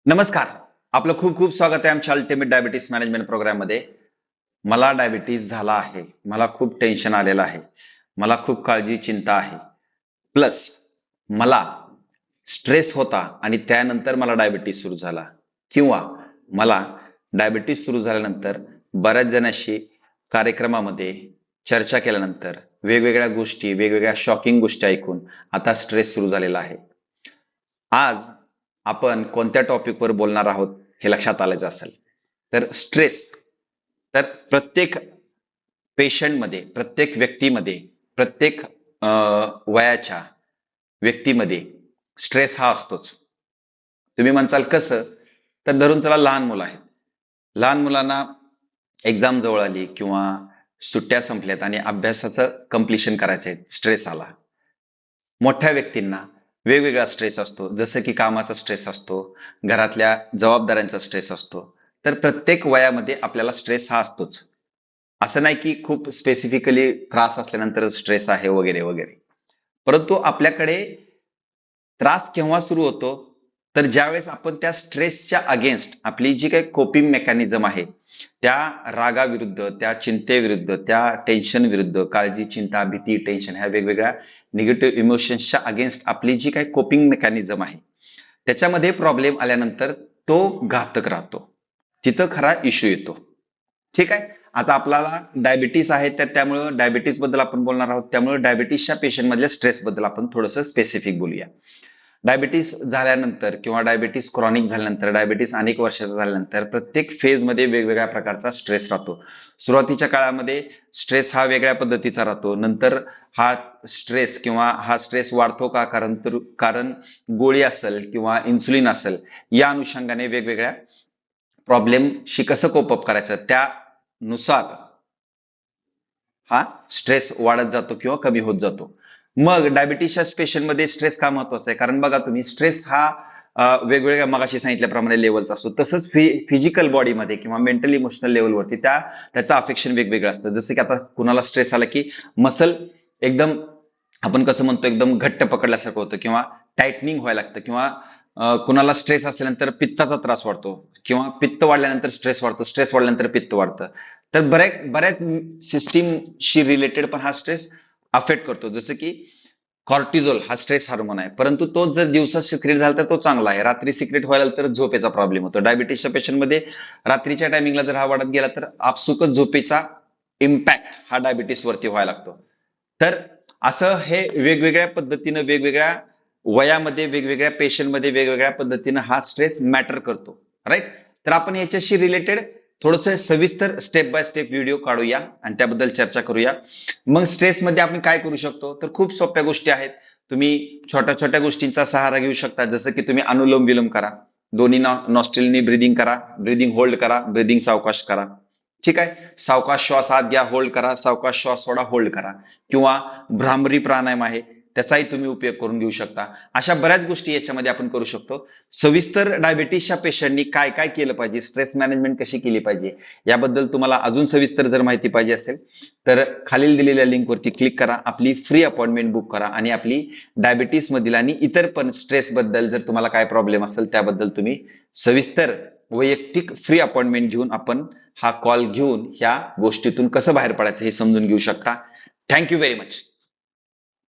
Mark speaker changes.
Speaker 1: नमस्कार. आपलं खूप खूप स्वागत आहे आमच्या अल्टिमेट डायबिटीस मॅनेजमेंट प्रोग्राम मध्ये. मला डायबिटीज झाला आहे. मला खूप टेन्शन आलेलं आहे. मला खूप काळजी, चिंता आहे. प्लस मला स्ट्रेस होता आणि त्यानंतर मला डायबिटीज सुरू झाला किंवा मला डायबिटीज सुरू झाल्यानंतर बऱ्याच जणांशी कार्यक्रमामध्ये चर्चा केल्यानंतर वेगवेगळ्या गोष्टी, वेगवेगळ्या शॉकिंग गोष्टी ऐकून आता स्ट्रेस सुरू झालेला आहे. आज आपण कोणत्या टॉपिकवर बोलणार आहोत हे लक्षात आलंच असेल. तर स्ट्रेस, तर प्रत्येक पेशंटमध्ये, प्रत्येक व्यक्तीमध्ये, प्रत्येक वयाच्या व्यक्तीमध्ये स्ट्रेस हा असतोच. तुम्ही म्हणसाल कसं? तर धरून चला, लहान मुलं आहेत. लहान मुलांना एक्झाम जवळ आली किंवा सुट्ट्या संपल्यात आणि अभ्यासाचं कंप्लिशन करायचंय, स्ट्रेस आला. मोठ्या व्यक्तींना वेगवेगळा स्ट्रेस असतो, जसं की कामाचा स्ट्रेस असतो, घरातल्या जबाबदाऱ्यांचा स्ट्रेस असतो. तर प्रत्येक वयामध्ये आपल्याला स्ट्रेस हा असतोच. असं नाही की खूप स्पेसिफिकली त्रास असल्यानंतर स्ट्रेस आहे वगैरे वगैरे. परंतु आपल्याकडे त्रास केव्हा सुरू होतो? तर ज्यावेळेस आपण त्या स्ट्रेसच्या अगेन्स्ट आपली जी काही कोपिंग मेकॅनिझम आहे, त्या रागाविरुद्ध, त्या चिंतेविरुद्ध, त्या टेन्शन विरुद्ध, काळजी, चिंता, भीती, टेन्शन ह्या वेगवेगळ्या निगेटिव्ह इमोशन्सच्या अगेन्स्ट आपली जी काही कोपिंग मेकॅनिझम आहे, त्याच्यामध्ये प्रॉब्लेम आल्यानंतर तो घातक राहतो. तिथं खरा इश्यू येतो. ठीक आहे. आता आपल्याला डायबिटीस आहे, तर त्यामुळे डायबिटीस बद्दल आपण बोलणार आहोत. त्यामुळे डायबिटीसच्या पेशंट मधल्या स्ट्रेस बद्दल आपण थोडंसं स्पेसिफिक बोलूया. डायबिटीस झाल्यानंतर किंवा डायबिटीस क्रॉनिक झाल्यानंतर, डायबिटीस अनेक वर्षाचा झाल्यानंतर प्रत्येक फेजमध्ये वेगवेगळ्या प्रकारचा स्ट्रेस राहतो. सुरुवातीच्या काळामध्ये स्ट्रेस हा वेगळ्या पद्धतीचा राहतो. नंतर हा स्ट्रेस किंवा हा स्ट्रेस वाढतो का? कारण गोळी असेल किंवा इन्सुलिन असेल, या अनुषंगाने वेगवेगळ्या प्रॉब्लेमशी कसं कोप अप करायचं त्यानुसार हा स्ट्रेस वाढत जातो किंवा कमी होत जातो. मग डायबिटीसच्या पेशंटमध्ये स्ट्रेस का महत्वाचा आहे? कारण बघा तुम्ही, स्ट्रेस हा वेगवेगळ्या मगाशी सांगितल्याप्रमाणे लेवलचा असतो. तसंच फिजिकल बॉडीमध्ये किंवा मेंटल इमोशनल लेवलवरती त्याचं अफेक्शन वेगवेगळं असतं. जसं की आता कुणाला स्ट्रेस आला की मसल एकदम, आपण कसं म्हणतो, एकदम घट्ट पकडल्यासारखं होतं किंवा टाइटनिंग व्हायला लागतं किंवा कुणाला स्ट्रेस असल्यानंतर पित्ताचा त्रास वाढतो किंवा पित्त वाढल्यानंतर स्ट्रेस वाढतो, स्ट्रेस वाढल्यानंतर पित्त वाढतं. तर बऱ्याच सिस्टीमशी रिलेटेड पण हा स्ट्रेस अफेक्ट करतो. जसं की कॉर्टिझोल हा स्ट्रेस हार्मोन आहे, परंतु तो जर दिवसा सिक्रेट झाला तर तो चांगला आहे. रात्री सिक्रेट व्हायला तर झोपेचा प्रॉब्लेम होतो. डायबिटीसच्या पेशंटमध्ये रात्रीच्या टायमिंगला जर हा वाढत गेला तर आपसुकच झोपेचा इम्पॅक्ट हा डायबिटीस वरती व्हायला लागतो. तर असं हे वेगवेगळ्या पद्धतीनं, वेगवेगळ्या वयामध्ये, वेगवेगळ्या पेशंटमध्ये वेगवेगळ्या पद्धतीनं हा स्ट्रेस मॅटर करतो. राईट. तर आपण याच्याशी रिलेटेड थोडस सविस्तर स्टेप बाय स्टेप व्हिडिओ काढूया आणि त्याबद्दल चर्चा करूया. मग स्ट्रेसमध्ये आपण काय करू शकतो? तर खूप सोप्या गोष्टी आहेत. तुम्ही छोट्या छोट्या गोष्टींचा सहारा घेऊ शकता. जसं की तुम्ही अनुलोम विलोम करा, दोन्ही नॉस्ट्रिलनी ब्रिदिंग करा, ब्रिदिंग होल्ड करा, ब्रिदिंग सावकाश करा. ठीक आहे. सावकाश श्वास आत घ्या, होल्ड करा, सावकाश श्वास सोडा, होल्ड करा. किंवा भ्रामरी प्राणायाम आहे, त्याचाही तुम्ही उपयोग करून घेऊ शकता. अशा बऱ्याच गोष्टी याच्यामध्ये आपण करू शकतो. सविस्तर डायबिटीसच्या पेशंटनी काय काय केलं पाहिजे, स्ट्रेस मॅनेजमेंट कशी केली पाहिजे, याबद्दल तुम्हाला अजून सविस्तर जर माहिती पाहिजे असेल तर खालील दिलेल्या लिंकवरती क्लिक करा, आपली फ्री अपॉइंटमेंट बुक करा आणि आपली डायबिटीस मधील आणि इतर पण स्ट्रेस बद्दल जर तुम्हाला काय प्रॉब्लेम असेल त्याबद्दल तुम्ही सविस्तर वैयक्तिक फ्री अपॉइंटमेंट घेऊन आपण हा कॉल घेऊन ह्या गोष्टीतून कसं बाहेर पडायचं हे समजून घेऊ शकता. Thank you very much.